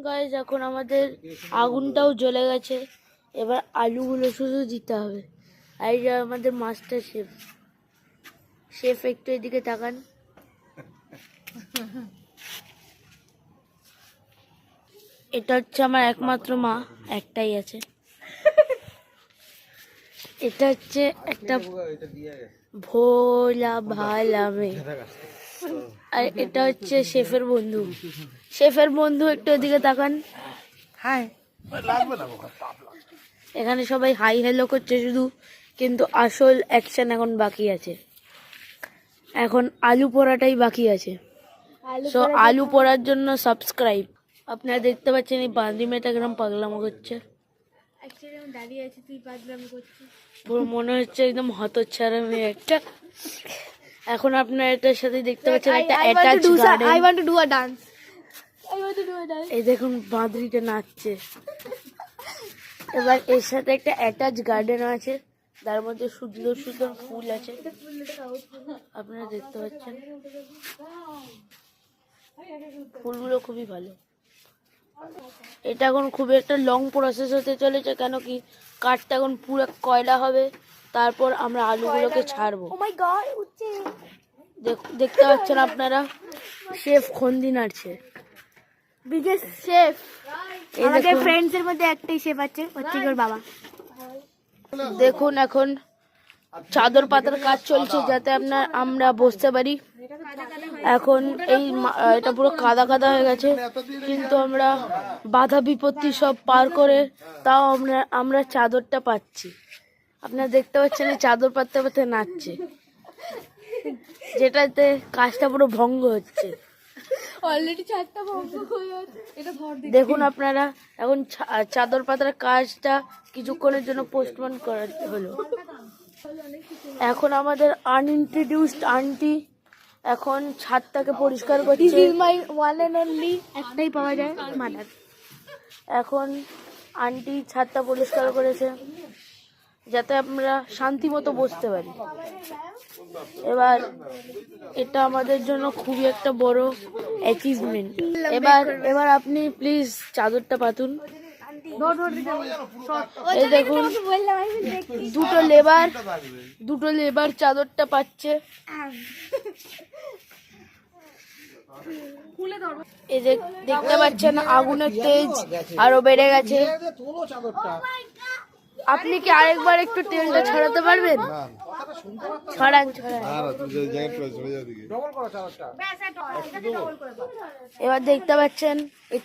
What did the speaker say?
Guys এখন আমাদের আগুনটাও জ্বলে গেছে, এবার আলুগুলো শুধু দিতে হবে। আর এই যে আমাদের মাস্টার শেফ, শেফ একটু এদিকে তাকান। এটা হচ্ছে আমার একমাত্র মা, একটাই আছে। এটা হচ্ছে একটা ভোলা ভালা মেয়ে। আর এটা হচ্ছে শেফের বন্ধু, শেফের বন্ধু একটু এদিকে তাকান। হাই, এখানে সবাই হাই হ্যালো করছে শুধু, কিন্তু আসল অ্যাকশন এখন বাকি আছে। এখন আলু পোড়াটাই বাকি আছে। সো আলু পোড়ার জন্য সাবস্ক্রাইব। আপনারা দেখতে পাচ্ছেন এই বাঁধি মেয়েটা কিরকম পাগলামো করছে। পুরো মনে হচ্ছে একদম হতচ্ছাড়া মেয়ে একটা। এখন আপনারা এটার সাথে দেখতে পাচ্ছেন একটা অ্যাটাচ গার্ডেন। এই দেখুন বাঁদরিটা নাচছে। এবার এর সাথে একটা অ্যাটাচ গার্ডেন আছে, তার মধ্যে সুন্দর সুন্দর ফুল আছে, আপনারা দেখতে পাচ্ছেন। ফুলগুলো খুবই ভালো। এটা এখন খুব একটা লং প্রসেস হতে চলেছে, কেন কি কাঠটা এখন পুরো কয়লা হবে, তারপর আমরা আলুগুলোকে ছাড়বো। দেখতে পাচ্ছেন আপনারা, শেফ খন্দি নাড়ছে। বিগেস্ট শেফ আমাদের ফ্রেন্ডস এর মধ্যে একটাই শেফ আছে, হচ্ছে ওর বাবা। দেখুন এখন চাদর পাতার কাজ চলছে যাতে আমরা বসতে পারি। এখন এটা পুরো কাদা কাদা হয়ে গেছে, কিন্তু আমরা বাধা বিপত্তি সব পার করে তাও আমরা চাদরটা পাচ্ছি। আপনারা দেখতে পাচ্ছেন এই চাদর পাততে পাততে নাচছে, যেটাতে কাজটা পুরো ভঙ্গ হচ্ছে। অলরেডি চারটা ভঙ্গ হয়ে গেছে। দেখুন আপনারা, এখন চাদর পাতার কাজটা কিছুক্ষণের জন্য পোস্টপোন করা হলো। এখন আমাদের আনইন্ট্রোডিউসড আন্টি এখন ছাদটাকে পরিষ্কার করছে। This is my one and only, একটাই পাওয়া যায় মাদার। এখন আন্টি ছাদটা পরিষ্কার করেছে যাতে আমরা শান্তি মতো বসতে পারি। এবার এটা আমাদের জন্য খুবই একটা বড় অ্যাচিভমেন্ট। এবার আপনি প্লিজ চাদরটা পাতুন। এই দেখুন দুটো লেবার চাদরটা পাচ্ছে। এই যে দেখতে পাচ্ছেন আগুনের তেজ আরো বেড়ে গেছে। আপনি কি আরেকবার একটু তেলটা ছড়াতে পারবেন? ছড়ান। এবার দেখতে পাচ্ছেন এই